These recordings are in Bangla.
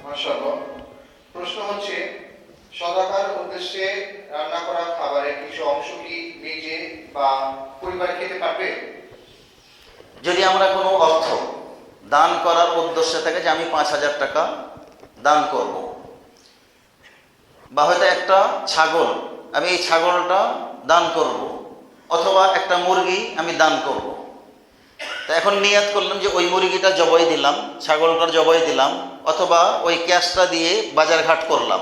মাশাআল্লাহ। প্রশ্ন হচ্ছে, সদাকার উদ্দেশ্যে রান্না করা খাবারের কিছু অংশ কি নিজে বা পরিবার খেতে পারবে? যদি আমরা কোনো অর্থ দান করার উদ্দেশ্য থেকে যে আমি 5,000 টাকা দান করব, বা হয়তো একটা ছাগল, আমি এই ছাগলটা দান করব, অথবা একটা মুরগি আমি দান করব, তো এখন নিয়াত করলাম যে ওই মুরগিটা জবাই দিলাম, ছাগলটার জবাই দিলাম, অথবা ওই ক্যাশটা দিয়ে বাজারঘাট করলাম,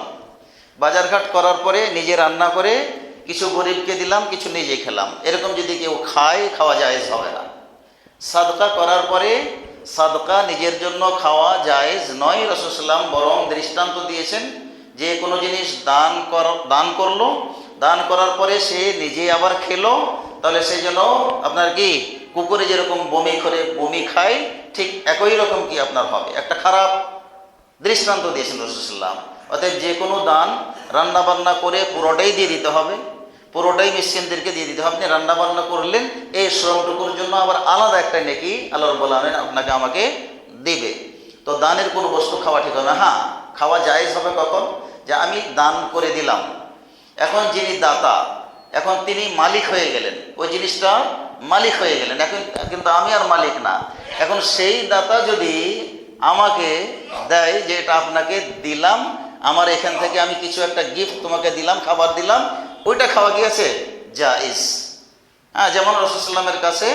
বাজারঘাট করার পরে নিজে রান্না করে কিছু গরিবকে দিলাম, কিছু নিজে খেলাম, এরকম যদি কেউ খায়, খাওয়া জায়েজ হবে না। সাদকা করার পরে সাদকা নিজের জন্য খাওয়া জায়েজ নয়। রাসূল সাল্লাল্লাহু আলাইহি ওয়াসাল্লাম বরং দৃষ্টান্ত দিয়েছেন যে কোনো জিনিস দান করলো, দান করার পরে সে নিজে আবার খেলো, তাহলে সে যেন আপনার কি কুকুরে যেরকম বমি করে বমি খায়, ঠিক একই রকম কি আপনার হবে, একটা খারাপ দৃষ্টান্ত দিয়েছেন রাসূল সাল্লাল্লাহু আলাইহি ওয়াসাল্লাম। অতএব যে কোনো দান রান্না বান্না করে পুরোটাই দিয়ে দিতে হবে, পুরোটাই মিসকিনদেরকে দিয়ে দিতে হবে। আপনি রান্না বান্না করলেন, এই শ্রমটুকুর জন্য আবার আলাদা একটা নেকি আল্লাহ রাব্বুল আলামিন আপনাকে আমাকে দিবে। তো দানের কোনো বস্তু খাওয়া ঠিক হবে না। হ্যাঁ, খাওয়া জায়েজ হবে কখন? যে আমি দান করে দিলাম, এখন যিনি দাতা, এখন তিনি মালিক হয়ে গেলেন, ওই জিনিসটা মালিক হয়ে গেলেন, এখন কিন্তু আমি আর মালিক না। এখন সেই দাতা যদি আমাকে দেয় যে এটা আপনাকে দিলাম, আমার এখান থেকে আমি কিছু একটা গিফট তোমাকে দিলাম, খাবার দিলাম, ওইটা খাওয়া গিয়েছে জায়েজ। হ্যাঁ, যেমন রাসূল সাল্লাল্লাহু আলাইহি ওয়াসাল্লামের কাছে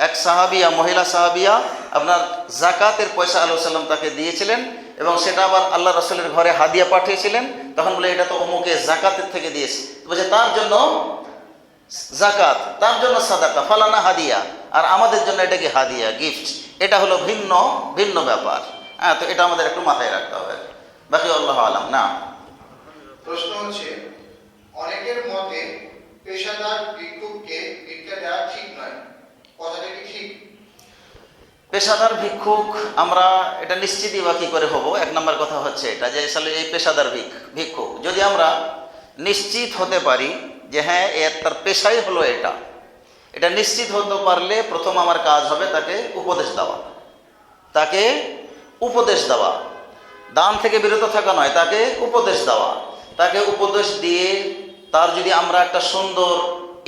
এক সাহাবিয়া, মহিলা সাহাবিয়া আপনার জাকাতের পয়সা আল্লাহ সাল্লাম তাকে দিয়েছিলেন, এবং সেটা আবার আল্লাহ রাসূলের ঘরে হাদিয়া পাঠিয়েছিলেন। তখন বলে এটা তো অমুকে জাকাতের থেকে দিয়েছে, বলছে তার জন্য জাকাত, তার জন্য সাদাকা, ফালানা হাদিয়া, আর আমাদের জন্য এটা কি হাদিয়া, গিফট, এটা হলো ভিন্ন ভিন্ন ব্যাপার। হ্যাঁ, তো এটা আমাদের একটু মাথায় রাখতে হবে। বাকি আল্লাহু আলাম। না, প্রশ্ন হচ্ছে, অনেকের মতে পেশাদার ভিক্ষুককে ভিক্ষা দেওয়া ঠিক নয়, কথাটা কি ঠিক? পেশাদার ভিক্ষুক আমরা এটা নিশ্চিতই বা কী করে হব? এক নম্বর কথা হচ্ছে এটা যে আসলে এই পেশাদার ভিক্ষুক যদি আমরা নিশ্চিত হতে পারি যে হ্যাঁ তার পেশাই হলো এটা, এটা নিশ্চিত হতে পারলে প্রথম আমার কাজ হবে তাকে উপদেশ দেওয়া, তাকে উপদেশ দেওয়া, দান থেকে বিরত থাকা নয়, তাকে উপদেশ দেওয়া। তাকে উপদেশ দিয়ে তার যদি আমরা একটা সুন্দর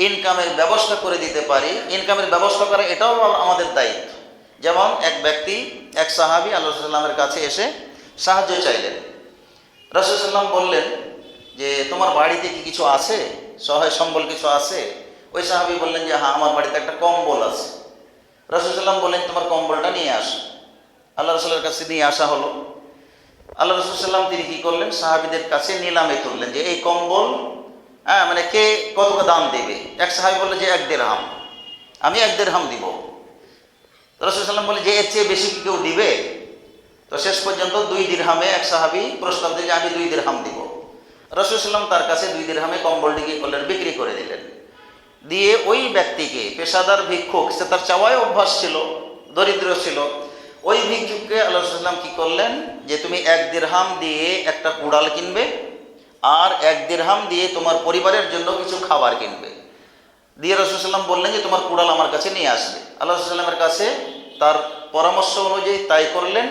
ইনকামের ব্যবস্থা করে দিতে পারি, ইনকামের ব্যবস্থা করা এটাও আমাদের দায়িত্ব। যেমন এক ব্যক্তি, এক সাহাবী আল্লাহ রাসূলুল্লাহ সাল্লাল্লাহু আলাইহি ওয়াসাল্লামের কাছে এসে সাহায্য চাইলেন। রাসূল সাল্লাল্লাহু আলাইহি ওয়াসাল্লাম বললেন যে তোমার বাড়িতে কি কিছু আছে, সহায় সম্বল কিছু আছে? ওই সাহাবী বললেন যে হ্যাঁ, আমার বাড়িতে একটা কম্বল আছে। রাসূল সাল্লাল্লাহু আলাইহি ওয়াসাল্লাম বললেন তোমার কম্বলটা নিয়ে আসো। আল্লাহ রাসূলের কাছে নিয়ে আসা হলো। আল্লাহ রাসূল সাল্লাল্লাহু আলাইহি ওয়াসাল্লাম তিনি কী করলেন, সাহাবীদের কাছে নিলামে তুললেন যে এই কম্বল মানে কে কত দাম দেবে? এক সাহাবী বললেন যে 1 দিরহাম, আমি 1 দিরহাম দিব। রাসূল সাল্লাল্লাহু আলাইহি ওয়াসাল্লাম বললেন যে এর চেয়ে বেশি কি কেউ দিবে? তো শেষ পর্যন্ত 2 দিরহামে এক সাহাবী প্রস্তাব দিলেন যে আমি 2 দিরহাম দিব। রাসূল সাল্লাল্লাহু আলাইহি ওয়াসাল্লাম তার কাছে 2 দিরহামে কম্বলটি কি করলেন, বিক্রি করে দিলেন। দিয়ে ওই ব্যক্তিকে, পেশাদার ভিক্ষুক, সে তার চাওয়ায় অভ্যাস ছিল, দরিদ্র ছিল, ওই ভিক্ষুককে আল্লাহ রাসূল সাল্লাল্লাহু আলাইহি ওয়াসাল্লাম কি করলেন যে তুমি 1 দিরহাম দিয়ে একটা কুড়াল কিনবে, আর 1 দিরহাম দিয়ে তোমার পরিবারের জন্য কিছু খাবার কিনবে। দিয়ে রাসূল সাল্লাল্লাহু আলাইহি ওয়াসাল্লাম বললেন যে তোমার কুড়াল আমার কাছে নিয়ে আসবে। আল্লাহ রাসূল সাল্লাল্লাহু আলাইহি ওয়াসাল্লামের কাছে তার পরামর্শ অনুযায়ী তাই করলেন।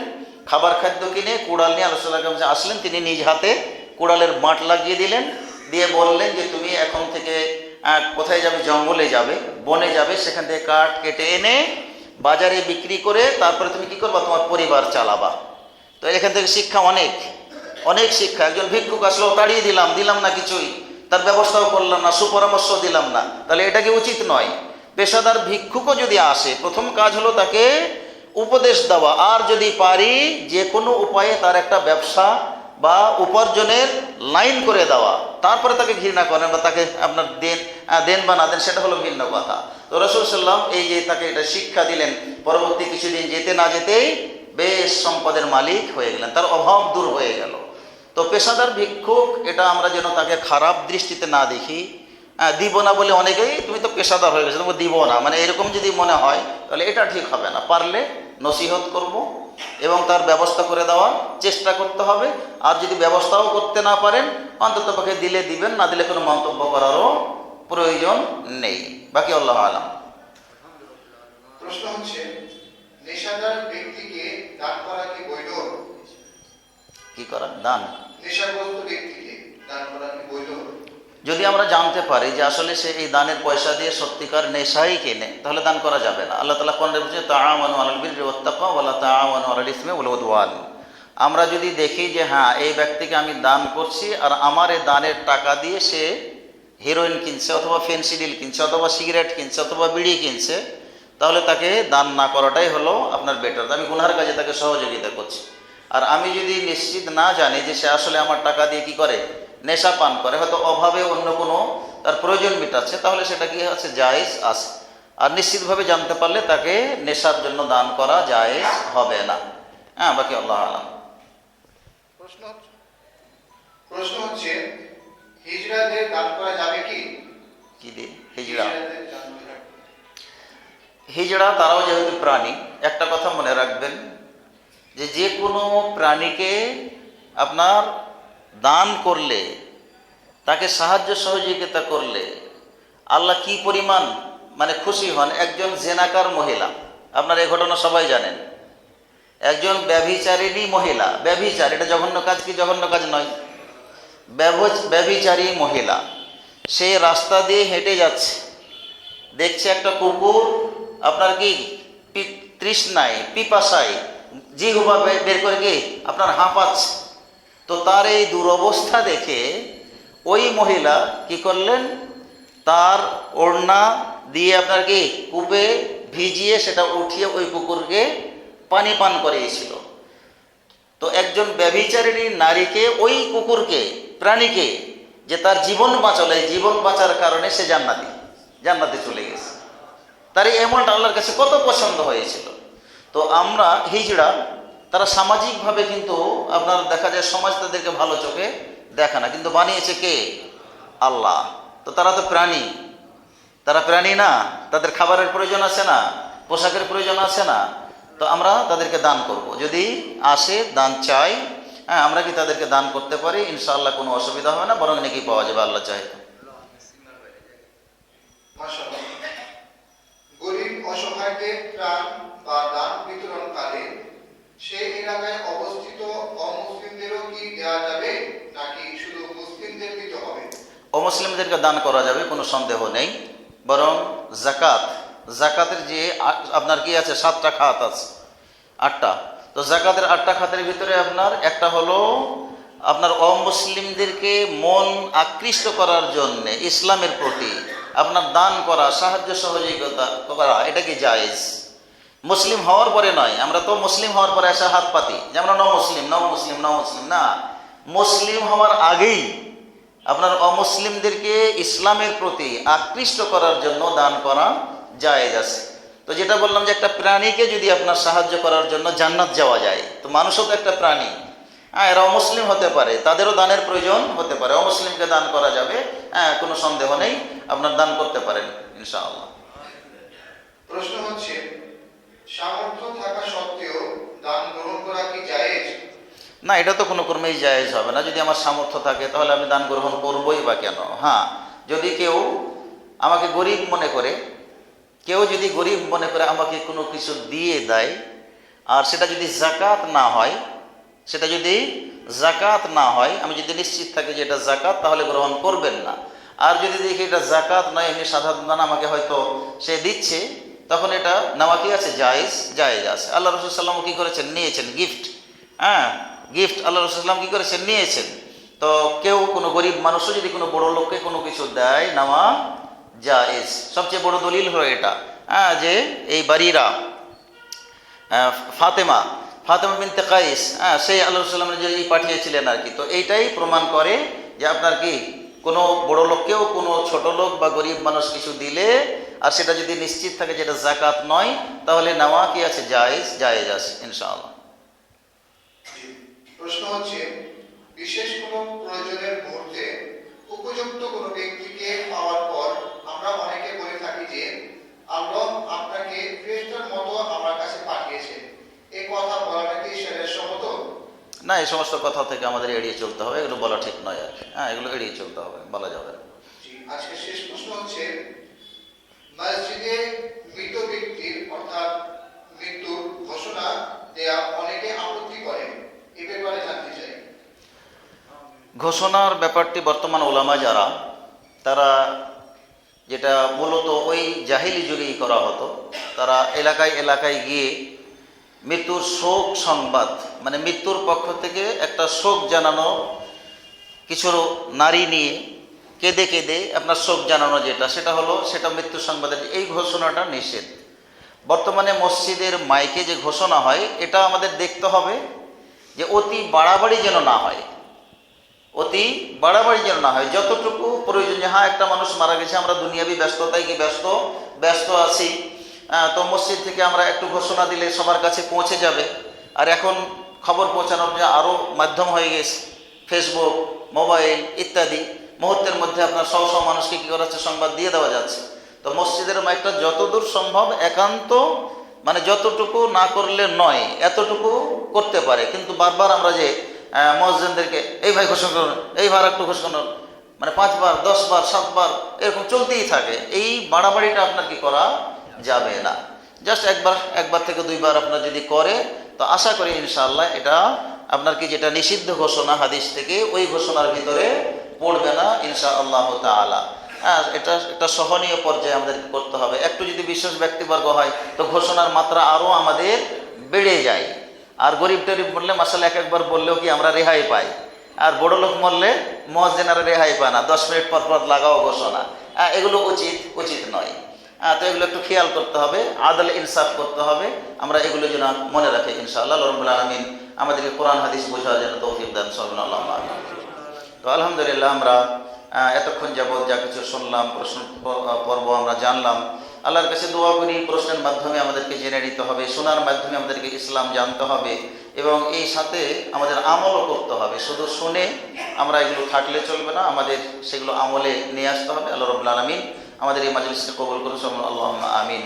খাবার খাদ্য কিনে কুড়াল নিয়ে আল্লাহ রাসূলের কাছে আসলেন। তিনি নিজ হাতে কুড়ালের বাঁট লাগিয়ে দিলেন, দিয়ে বললেন যে তুমি এখন থেকে কোথায় যাবে? জঙ্গলে যাবে, বনে যাবে, সেখান থেকে কাঠ কেটে এনে বাজারে বিক্রি করে তারপরে তুমি কি করবা, তোমার পরিবার চালাবা। তো এখান থেকে শিক্ষা অনেক অনেক শিক্ষা। একজন ভিক্ষুক আসলেও তাড়িয়ে দিলাম না, কিছুই তার ব্যবস্থাও করলাম না, সুপরামর্শ দিলাম না, তাহলে এটা কি উচিত নয়? পেশাদার ভিক্ষুকও যদি আসে, প্রথম কাজ হলো তাকে উপদেশ দেওয়া, আর যদি পারি যে কোনো উপায়ে তার একটা ব্যবসা বা উপার্জনের লাইন করে দেওয়া, তারপরে তাকে ঘৃণা করেন বা তাকে আপনার দেন বা না দেন সেটা হলো ভিন্ন কথা। তো রাসূল সাল্লাল্লাহু আলাইহি ওয়াসাল্লাম এই যে তাকে এটা শিক্ষা দিলেন, পরবর্তী কিছুদিন যেতে না যেতেই বেশ সম্পদের মালিক হয়ে গেলেন, তার অভাব দূর হয়ে গেল। তো পেশাদার ভিক্ষুক এটা আমরা যেন তাকে খারাপ দৃষ্টিতে না দেখি। দিব না বলে অনেকেই তুমি তো পেশাদার হয়ে গেছে, তোমাকে দিব না, মানে এরকম যদি মনে হয় তাহলে এটা ঠিক হবে না। পারলে নসিহত করব এবং তার ব্যবস্থা করে দেওয়ার চেষ্টা করতে হবে। আর যদি ব্যবস্থাও করতে না পারেন, অন্তত পক্ষে দিলে দিবেন, না দিলে কোনো মন্তব্য করারও প্রয়োজন নেই। বাকি আল্লাহু আলাম। প্রশ্ন হচ্ছে, নেশাদার ব্যক্তিকে দান করা কি বৈধ? কি করা? দান। নেশাগ্রস্ত ব্যক্তিকে দান করা কি বৈধ? যদি আমরা জানতে পারি যে আসলে সে এই দানের পয়সা দিয়ে সত্যিকার নেশাই কেনে, তাহলে দান করা যাবে না। আল্লাহ তাআলা কোরআনে বলেছেন, তাআওয়ানু আলাল বিররি ওয়াত তাকওয়া ওয়া লা তাআওয়ানু আলাল ইসমি ওয়াল উদওয়ান। আমরা যদি দেখি যে হ্যাঁ এই ব্যক্তিকে আমি দান করছি আর আমার এই দানের টাকা দিয়ে সে হিরোইন কিনছে অথবা ফেন্সিডিল কিনছে অথবা সিগারেট কিনছে অথবা বিড়ি কিনছে, তাহলে তাকে দান না করাটাই হলো আপনার বেটার। আমি গুনহার কাজে তাকে সহযোগিতা করছি। আর আমি যদি নিশ্চিত না জানি যে সে আসলে আমার টাকা দিয়ে কি করে, নেশা পান করে, হয়তো অভাবে অন্য কোনো তার প্রয়োজন মেটাচ্ছে, তাহলে সেটা কি আছে, জায়েজ আছে। আর নিশ্চিতভাবে জানতে পারলে তাকে নেশার জন্য দান করা জায়েজ হবে না। হ্যাঁ, বাকি আল্লাহ আলাম। প্রশ্ন হচ্ছে হিজড়াদের দান করা যাবে কি? কি দিয়ে? হিজড়া। হিজড়া তারাও যেহেতু প্রাণী, একটা কথা মনে রাখবেন যে যে কোনো প্রাণীকে আপনার দান করলে, তাকে সাহায্য সহযোগিতা করলে আল্লাহ কি পরিমাণ মানে খুশি হন। একজন জেনাকার মহিলা, আপনার এই ঘটনা সবাই জানেন, একজন ব্যভিচারিণী মহিলা, ব্যভিচার এটা জঘন্য কাজ কি? জঘন্য কাজ নয়। ব্যভিচারী মহিলা, সে রাস্তা দিয়ে হেঁটে যাচ্ছে, দেখছে একটা কুকুর আপনার কি তৃষ্ণায় পিপাসায় জিহ্বা বের করে কি আপনার হাঁপাচ্ছে। তো তার এই দুরবস্থা দেখে ওই মহিলা কি করলেন, তার ওড়না দিয়ে আপনার কি কূপে ভিজিয়ে সেটা উঠিয়ে ওই কুকুরকে পানি পান করিয়েছিল। তো একজন ব্যভিচারিণী নারীকে, ওই কুকুরকে, প্রাণীকে যে তার জীবন বাঁচালো, এই জীবন বাঁচার কারণে সে জান্নাতে চলে গেছে। তার এই এমনটা আল্লাহর কাছে কত পছন্দ হয়েছিল। তো আমরা হিজড়া, তারা সামাজিকভাবে কিন্তু আপনার দেখা যায় সমাজ তাদেরকে ভালো চোখে দেখে না, কিন্তু বানিয়েছে কে? আল্লাহ। তো তারা তো প্রাণী, তারা প্রাণী না? তাদের খাবারের প্রয়োজন আছে না? পোশাকের প্রয়োজন আছে না? তো আমরা তাদেরকে দান করব, যদি আসে দান চাই। হ্যাঁ, আমরা কি তাদেরকে দান করতে পারি? ইনশাআল্লাহ কোনো অসুবিধা হবে না, বরং নাকি পাওয়া যাবে আল্লাহ চাই। মাশাআল্লাহ। গরিব অসহায়দের ত্রাণ বা দান বিতরণকালে সেই এলাকায় অবস্থিত অমুসলিমদেরও কি দেওয়া যাবে নাকি শুধু মুসলিমদের দিতে হবে? অমুসলিমদেরকে দান করা যাবে, কোনো সন্দেহ নেই। বরং জাকাতের যে আপনার কি আছে, 7টা খাত আছে, 8টা। তো জাকাতের 8টা খাতের ভিতরে আপনার একটা হলো আপনার অমুসলিমদেরকে মন আকৃষ্ট করার জন্যে ইসলামের প্রতি আপনার দান করা, সাহায্য সহযোগিতা করা, এটা কি জায়েজ? মুসলিম হওয়ার পরে নয়। আমরা তো মুসলিম হওয়ার পরে এসে হাত পাতি যে আমরা মুসলিম না। মুসলিম হওয়ার আগেই আপনার অমুসলিমদেরকে ইসলামের প্রতি আকৃষ্ট করার জন্য দান করা জায়েজ আছে। তো যেটা বললাম যে একটা প্রাণীকে যদি আপনার সাহায্য করার জন্য জান্নাত যাওয়া যায়, তো মানুষও তো একটা প্রাণী। হ্যাঁ, এরা অমুসলিম হতে পারে, তাদেরও দানের প্রয়োজন হতে পারে, অমুসলিমকে দান করা যাবে। হ্যাঁ, কোনো সন্দেহ নেই, আপনার দান করতে পারেন ইনশাআল্লাহ। প্রশ্ন হচ্ছে সামর্থ্য থাকা সত্ত্বেও দান গ্রহণ করা কি জায়েজ? না, এটা তো কোনো কর্মেই জায়েজ হবে না। যদি আমার সামর্থ্য থাকে তাহলে আমি দান গ্রহণ করবই বা কেন? হ্যাঁ, যদি কেউ আমাকে গরিব মনে করে, আমাকে কোনো কিছু দিয়ে দেয়, আর সেটা যদি জাকাত না হয়, আমি যদি নিশ্চিত থাকি যে এটা জাকাত, তাহলে গ্রহণ করবেন না। আর যদি দেখি এটা জাকাত নয়, এমনি সাধারণ দান আমাকে হয়তো সে দিচ্ছে, তখন এটা নেওয়া কি আছে, জায়েজ আছে। আল্লাহ রাসূল সাল্লাল্লাহু আলাইহি ওয়াসাল্লাম কি করেছেন, নিয়েছেন গিফট। হ্যাঁ, গিফট আল্লাহ রাসূল সাল্লাল্লাহু আলাইহি ওয়াসাল্লাম কি করেছেন, নিয়েছেন। তো কেউ কোনো গরিব মানুষও যদি কোনো বড় লোককে কোনো কিছু দেয়, নেওয়া জায়েজ। সবচেয়ে বড় দলিল হলো এটা, হ্যাঁ, যে এই বারিরা ফাতেমা বিনতে কাইস, হ্যাঁ, সেই আল্লাহ রাসূল সাল্লাল্লাহু আলাইহি ওয়াসাল্লাম যে পাঠিয়েছিলেন আর কি। তো এইটাই প্রমাণ করে যে আপনার কি কোনো বড় লোককেও কোনো ছোট লোক বা গরিব মানুষ কিছু দিলে, আর সেটা যদি নিশ্চিত থাকে যেটা জাকাত নয়, তাহলে নেওয়া কি আছে, জায়েজ আছে ইনশাআল্লাহ। প্রশ্ন হচ্ছে বিশেষ কোনো প্রয়োজনের মুহূর্তে উপযুক্ত কোনো ব্যক্তিকে পাওয়ার পর আমরা অনেকে বলে থাকি যে আল্লাহ আপনাকে ফেরেশতার মতো আমার কাছে পাঠিয়েছেন। এই কথা বলাটা কি শরীয়ত সম্মত? না, এই সমস্ত কথা থেকে আমাদের এড়িয়ে চলতে হবে, এগুলো বলা ঠিক নয় আর কি। হ্যাঁ, এগুলো এড়িয়ে চলতে হবে, বলা যাবে না। আজকে শেষ প্রশ্ন হচ্ছে মসজিদে মৃত ব্যক্তির অর্থাৎ মৃত্যুর ঘোষণা দেয়া অনেকে আপত্তি করে, এ ব্যাপারে জানতে চাই। ঘোষণার ব্যাপারটি বর্তমান ওলামা যারা, তারা যেটা মূলত ওই জাহিলি যুগেই করা হতো, তারা এলাকায় এলাকায় গিয়ে মৃত্যুর শোক সংবাদ, মানে মৃত্যুর পক্ষ থেকে একটা শোক জানানো, কিছু নারী নিয়ে কেঁদে কেঁদে আপনার শোক জানানো, সেটা হলো সেটা মৃত্যু সংবাদের, এই ঘোষণাটা নিষেধ। বর্তমানে মসজিদের মাইকে যে ঘোষণা হয়, এটা আমাদের দেখতে হবে যে অতি বাড়াবাড়ি যেন না হয়, অতি বাড়াবাড়ি যেন না হয়, যতটুকু প্রয়োজন। হ্যাঁ, একটা মানুষ মারা গেছে, আমরা দুনিয়াবি ব্যস্ততায় কি ব্যস্ত আছি, তো মসজিদ থেকে আমরা একটু ঘোষণা দিলে সবার কাছে পৌঁছে যাবে। আর এখন খবর পৌঁছানোর যে আরও মাধ্যম হয়ে গেছে, ফেসবুক, মোবাইল ইত্যাদি, মুহূর্তের মধ্যে আপনার শত শত মানুষকে কী করা যাচ্ছে, সংবাদ দিয়ে দেওয়া যাচ্ছে। তো মসজিদের মাইকটা যতদূর সম্ভব একান্ত, মানে যতটুকু না করলে নয়, এতটুকু করতে পারে। কিন্তু বারবার আমরা যে মুয়াজ্জিনদেরকে এই ভাই ঘোষণা করুন, এই ভাই একটু ঘোষণা করুন, মানে 5 বার 10 বার 7 বার এরকম চলতেই থাকে, এই বাড়াবাড়িটা আপনার কি করা যাবে না। জাস্ট একবার থেকে 2 বার আপনার যদি করে, তো আশা করি ইনশাআল্লাহ এটা আপনার কি যেটা নিষিদ্ধ ঘোষণা হাদিস থেকে, ওই ঘোষণার ভিতরে পড়বে না ইনশাআল্লাহ তাআলা। হ্যাঁ, এটা সহনীয় পর্যায়ে আমাদের করতে হবে। একটু যদি বিশেষ ব্যক্তিবর্গ হয়, তো ঘোষণার মাত্রা আরও আমাদের বেড়ে যায়। আর গরিব টরিব মরলে মাসাল্লাহ একবার বললেও কি আমরা রেহাই পাই, আর বড় লোক মরলে মুয়াজ্জিনরা রেহাই পায় না, 10 মিনিট পর পর লাগাও ঘোষণা। এগুলো উচিত নয়। তো এগুলো একটু খেয়াল করতে হবে, আদল ইনসাফ করতে হবে। আমরা এগুলো যেন মনে রাখি ইনশাআল্লাহ। রব্বুল আলামিন আমাদেরকে কোরআন হাদিস বোঝার জন্য তৌফিক দান করুন। তো আলহামদুলিল্লাহ, আমরা এতক্ষণ যাবৎ যা কিছু শুনলাম, প্রশ্ন পর্ব আমরা জানলাম, আল্লাহর কাছে দোয়া করি প্রশ্নের মাধ্যমে আমাদেরকে জেনে নিতে হবে, শোনার মাধ্যমে আমাদেরকে ইসলাম জানতে হবে, এবং এই সাথে আমাদের আমলও করতে হবে। শুধু শুনে আমরা এগুলো থাকলে চলবে না, আমাদের সেগুলো আমলে নিয়ে আসতে হবে। আল্লাহ রাব্বুল আলামিন আমাদের এই মাজলিসকে কবুল করুন। আল্লাহুম্মা আমিন।